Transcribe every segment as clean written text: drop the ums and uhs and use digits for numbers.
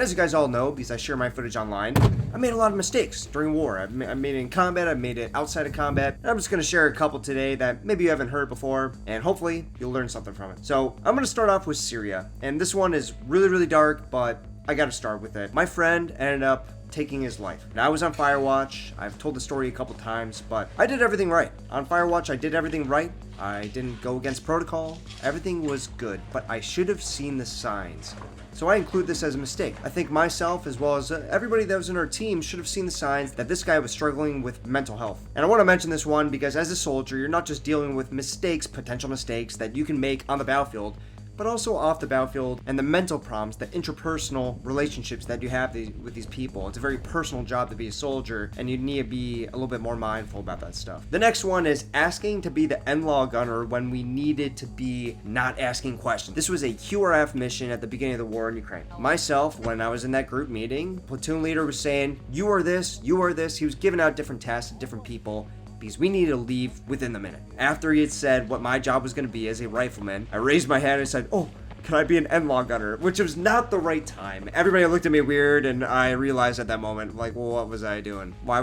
As you guys all know, because I share my footage online, I made a lot of mistakes during war. I made it in combat, I made it outside of combat, and I'm just going to share a couple today that maybe you haven't heard before, and hopefully you'll learn something from it. So I'm going to start off with Syria, and this one is really dark, but I got to start with it. My friend ended up taking his life. And I was on Firewatch. I've told the story a couple times, but I did everything right. On Firewatch, I did everything right. I didn't go against protocol. Everything was good, but I should have seen the signs. So I include this as a mistake. I think myself, as well as everybody that was in our team, should have seen the signs that this guy was struggling with mental health. And I want to mention this one because as a soldier, you're not just dealing with mistakes, potential mistakes that you can make on the battlefield, but also off the battlefield and the mental problems, the interpersonal relationships that you have with these people. It's a very personal job to be a soldier, and you need to be a little bit more mindful about that stuff. The next one is asking to be the NLAW gunner when we needed to be not asking questions. This was a QRF mission at the beginning of the war in Ukraine. Myself, when I was in that group meeting, platoon leader was saying, you are this, you are this. He was giving out different tasks to different people, because we needed to leave within the minute. After he had said what my job was going to be as a rifleman, I raised my hand and said, oh, can I be an NLAW gunner? Which was not the right time. Everybody looked at me weird, and I realized at that moment, like, well, what was I doing? Why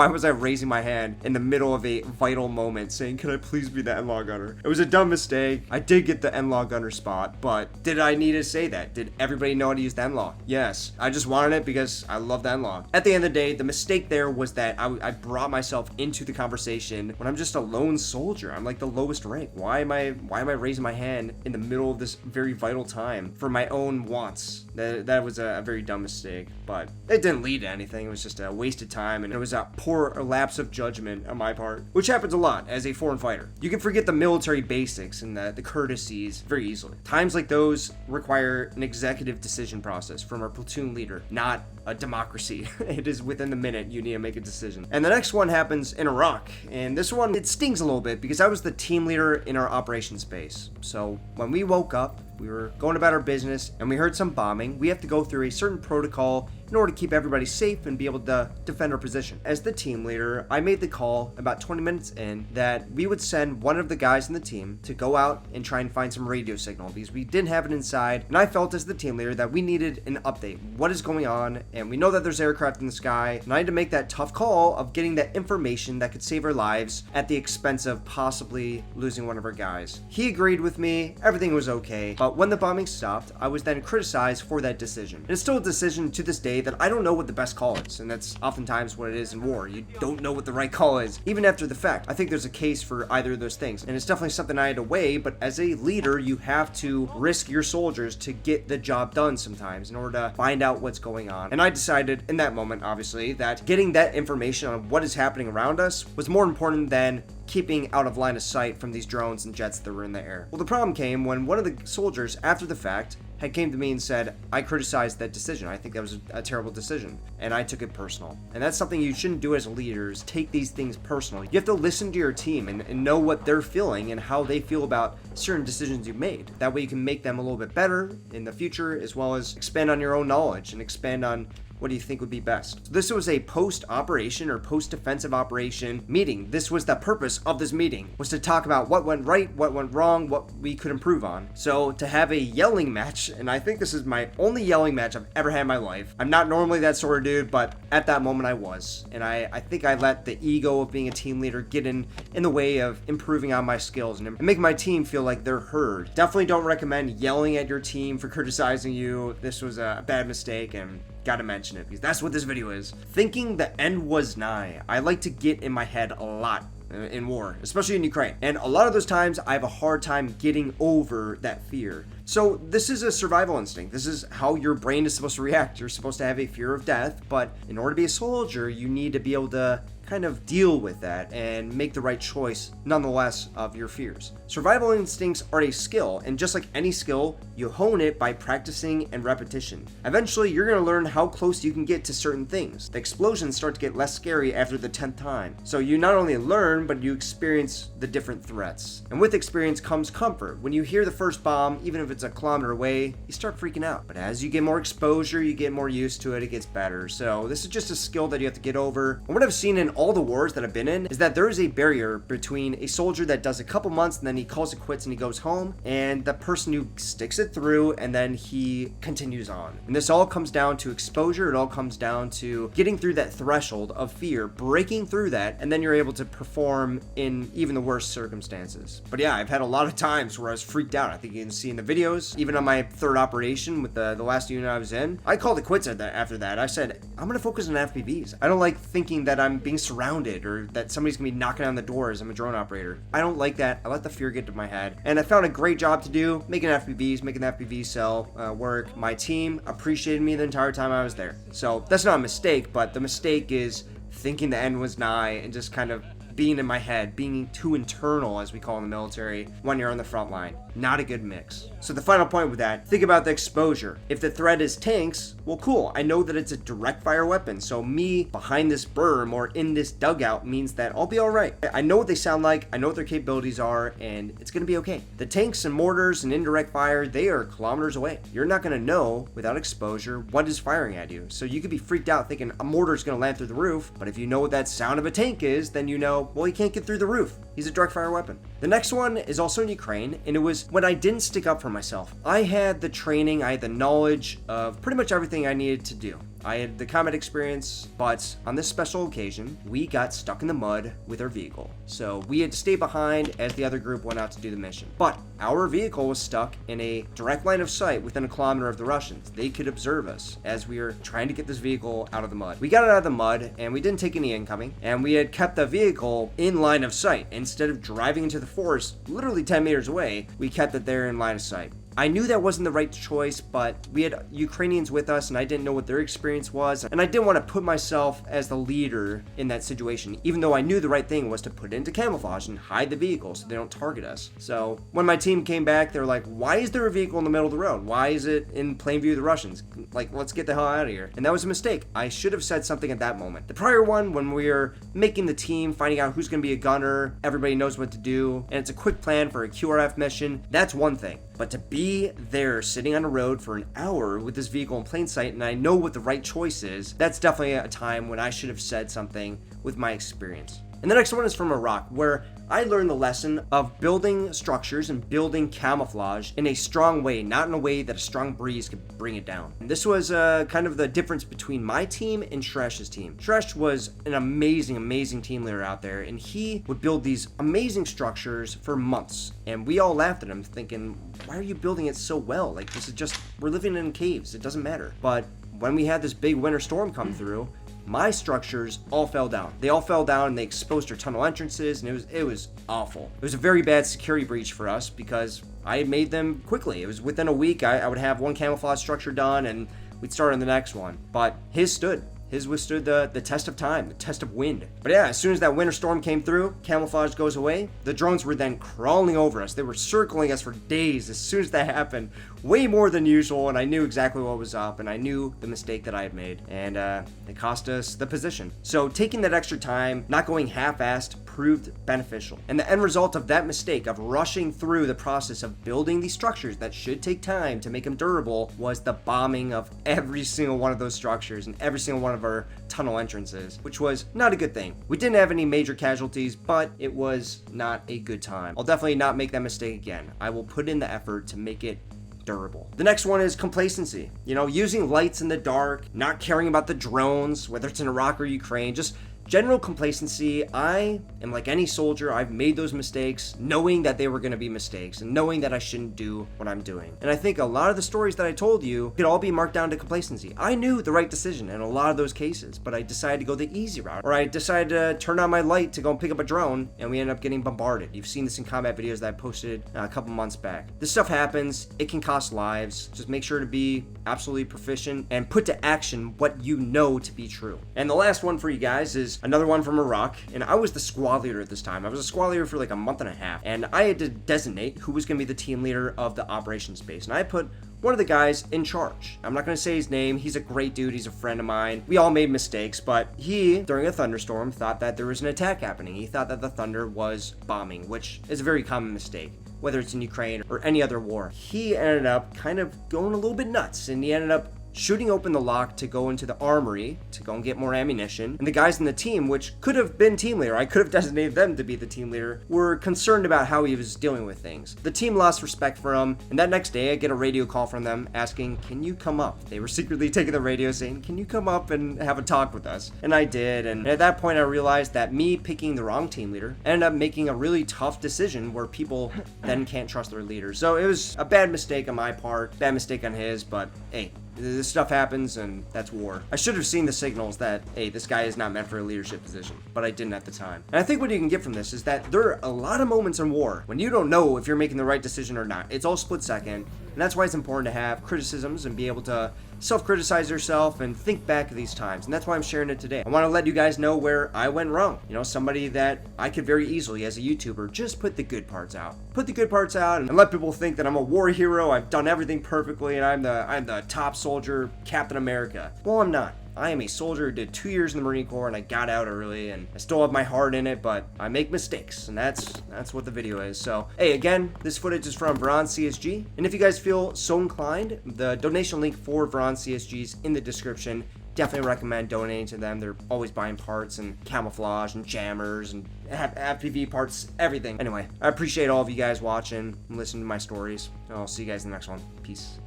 was I raising my hand in the middle of a vital moment saying, can I please be the NLAW gunner? It was a dumb mistake. I did get the NLAW gunner spot, but did I need to say that? Did everybody know how to use the NLAW? Yes. I just wanted it because I love the NLAW. At the end of the day, the mistake there was that I brought myself into the conversation when I'm just a lone soldier. I'm like the lowest rank. Why am I raising my hand in the middle of this very vital time for my own wants? That was a very dumb mistake, but it didn't lead to anything. It was just a wasted time, and it was a poor lapse of judgment on my part, which happens a lot as a foreign fighter. You can forget the military basics and the courtesies very easily. Times like those require an executive decision process from our platoon leader, not a democracy. It is within the minute you need to make a decision. And the next one happens in Iraq, and this one, it stings a little bit because I was the team leader in our operations base. So when we woke up, we were going about our business and we heard some bombing. We have to go through a certain protocol in order to keep everybody safe and be able to defend our position. As the team leader, I made the call about 20 minutes in that we would send one of the guys in the team to go out and try and find some radio signal because we didn't have it inside. And I felt as the team leader that we needed an update. What is going on? And we know that there's aircraft in the sky. And I had to make that tough call of getting that information that could save our lives at the expense of possibly losing one of our guys. He agreed with me. Everything was okay. But when the bombing stopped, I was then criticized for that decision. And it's still a decision to this day that I don't know what the best call is, and that's oftentimes what it is in war. You don't know what the right call is, even after the fact. I think there's a case for either of those things, and it's definitely something I had to weigh, but as a leader, you have to risk your soldiers to get the job done sometimes in order to find out what's going on. And I decided in that moment, obviously, that getting that information on what is happening around us was more important than keeping out of line of sight from these drones and jets that were in the air. Well, the problem came when one of the soldiers, after the fact, had came to me and said, I criticized that decision. I think that was a terrible decision. And I took it personal. And that's something you shouldn't do as leaders. Take these things personal. You have to listen to your team and know what they're feeling and how they feel about certain decisions you've made. That way you can make them a little bit better in the future, as well as expand on your own knowledge and expand on what do you think would be best? So this was a post-operation or post-defensive operation meeting. This was the purpose of this meeting, was to talk about what went right, what went wrong, what we could improve on. So to have a yelling match, and I think this is my only yelling match I've ever had in my life. I'm not normally that sort of dude, but at that moment I was. And I think I let the ego of being a team leader get in the way of improving on my skills and make my team feel like they're heard. Definitely don't recommend yelling at your team for criticizing you. This was a bad mistake, and gotta mention it because that's what this video is. Thinking the end was nigh. I like to get in my head a lot in war, especially in Ukraine. And a lot of those times I have a hard time getting over that fear. So this is a survival instinct. This is how your brain is supposed to react. You're supposed to have a fear of death, but in order to be a soldier, you need to be able to kind of deal with that and make the right choice nonetheless of your fears. Survival instincts are a skill, and just like any skill, you hone it by practicing and repetition. Eventually, you're going to learn how close you can get to certain things. The explosions start to get less scary after the 10th time. So you not only learn, but you experience the different threats. And with experience comes comfort. When you hear the first bomb, even if it's a kilometer away, you start freaking out. But as you get more exposure, you get more used to it, it gets better. So this is just a skill that you have to get over. And what I've seen in all the wars that I've been in is that there is a barrier between a soldier that does a couple months and then he calls it quits and he goes home, and the person who sticks it through and then he continues on. And this all comes down to exposure. It all comes down to getting through that threshold of fear, breaking through that, and then you're able to perform in even the worst circumstances. But yeah, I've had a lot of times where I was freaked out. I think you can see in the videos, even on my third operation with the last unit I was in, I called it quits after that. I said, I'm going to focus on FPVs. I don't like thinking that I'm being surrounded or that somebody's going to be knocking on the doors. I'm a drone operator. I don't like that. I let the fear get to my head. And I found a great job to do, making FPVs, making the FPV cell work. My team appreciated me the entire time I was there. So that's not a mistake, but the mistake is thinking the end was nigh and just kind of being in my head, being too internal, as we call in the military, when you're on the front line. Not a good mix. So the final point with that, think about the exposure. If the threat is tanks, well, cool. I know that it's a direct fire weapon. So me behind this berm or in this dugout means that I'll be all right. I know what they sound like. I know what their capabilities are, and it's going to be okay. The tanks and mortars and indirect fire, they are kilometers away. You're not going to know without exposure what is firing at you. So you could be freaked out thinking a mortar is going to land through the roof. But if you know what that sound of a tank is, then you know, well, he can't get through the roof. He's a direct fire weapon. The next one is also in Ukraine, and it was when I didn't stick up for myself. I had the training, I had the knowledge of pretty much everything I needed to do. I had the combat experience, but on this special occasion, we got stuck in the mud with our vehicle. So we had to stay behind as the other group went out to do the mission. But our vehicle was stuck in a direct line of sight within a kilometer of the Russians. They could observe us as we were trying to get this vehicle out of the mud. We got it out of the mud, and we didn't take any incoming, and we had kept the vehicle in line of sight. Instead of driving into the forest, literally 10 meters away, we kept it there in line of sight. I knew that wasn't the right choice, but we had Ukrainians with us and I didn't know what their experience was, and I didn't want to put myself as the leader in that situation, even though I knew the right thing was to put it into camouflage and hide the vehicle so they don't target us. So when my team came back, they were like, why is there a vehicle in the middle of the road? Why is it in plain view of the Russians? Like, let's get the hell out of here. And that was a mistake. I should have said something at that moment. The prior one, when we were making the team, finding out who's going to be a gunner, everybody knows what to do, and it's a quick plan for a QRF mission, that's one thing. But to be there sitting on a road for an hour with this vehicle in plain sight and I know what the right choice is, that's definitely a time when I should have said something with my experience. And the next one is from Iraq, where I learned the lesson of building structures and building camouflage in a strong way, not in a way that a strong breeze could bring it down. And this was kind of the difference between my team and Shresh's team. Shresh was an amazing team leader out there, and he would build these amazing structures for months. And we all laughed at him thinking, why are you building it so well? Like, this is just, we're living in caves, it doesn't matter. But when we had this big winter storm come through, my structures all fell down. They all fell down and they exposed our tunnel entrances, and it was awful. It was a very bad security breach for us because I had made them quickly. It was within a week, I would have one camouflage structure done and we'd start on the next one. But his stood. His withstood the test of time, the test of wind. But yeah, as soon as that winter storm came through, camouflage goes away, the drones were then crawling over us. They were circling us for days as soon as that happened, way more than usual, and I knew exactly what was up, and I knew the mistake that I had made, and it cost us the position. So taking that extra time, not going half-assed, proved beneficial. And the end result of that mistake of rushing through the process of building these structures that should take time to make them durable was the bombing of every single one of those structures and every single one of our tunnel entrances, which was not a good thing. We didn't have any major casualties, but it was not a good time. I'll definitely not make that mistake again. I will put in the effort to make it durable. The next one is complacency. Using lights in the dark, not caring about the drones, whether it's in Iraq or Ukraine, just general complacency. I am like any soldier. I've made those mistakes knowing that they were going to be mistakes and knowing that I shouldn't do what I'm doing. And I think a lot of the stories that I told you could all be marked down to complacency. I knew the right decision in a lot of those cases, but I decided to go the easy route, or I decided to turn on my light to go and pick up a drone, and we ended up getting bombarded. You've seen this in combat videos that I posted a couple months back. This stuff happens. It can cost lives. Just make sure to be absolutely proficient and put to action what you know to be true. And the last one for you guys is another one from Iraq, and I was the squad leader at this time. I was a squad leader for like a month and a half, and I had to designate who was going to be the team leader of the operations base, and I put one of the guys in charge. I'm not going to say his name. He's a great dude. He's a friend of mine. We all made mistakes, but he, during a thunderstorm, thought that there was an attack happening. He thought that the thunder was bombing, which is a very common mistake, whether it's in Ukraine or any other war. He ended up kind of going a little bit nuts, and he ended up shooting open the lock to go into the armory to go and get more ammunition. And the guys in the team, which could have been team leader, I could have designated them to be the team leader, were concerned about how he was dealing with things. The team lost respect for him, and that next day I get a radio call from them asking, can you come up? They were secretly taking the radio saying, can you come up and have a talk with us? And I did, and at that point I realized that me picking the wrong team leader ended up making a really tough decision where people then can't trust their leaders. So it was a bad mistake on my part, bad mistake on his, but hey, this stuff happens, and that's war. I should have seen the signals that, hey, this guy is not meant for a leadership position, but I didn't at the time. And I think what you can get from this is that there are a lot of moments in war when you don't know if you're making the right decision or not. It's all split second, and that's why it's important to have criticisms and be able to self-criticize yourself and think back of these times. And that's why I'm sharing it today. I want to let you guys know where I went wrong. You know, somebody that I could very easily, as a YouTuber, just put the good parts out. Put the good parts out and let people think that I'm a war hero, I've done everything perfectly, and I'm the top soldier, Captain America. Well, I'm not. I am a soldier who did 2 years in the Marine Corps, and I got out early, and I still have my heart in it, but I make mistakes, and that's what the video is. So, hey, again, this footage is from Veron CSG, and if you guys feel so inclined, the donation link for Veron CSG is in the description. Definitely recommend donating to them. They're always buying parts and camouflage and jammers and FPV parts, everything. Anyway, I appreciate all of you guys watching and listening to my stories. I'll see you guys in the next one. Peace.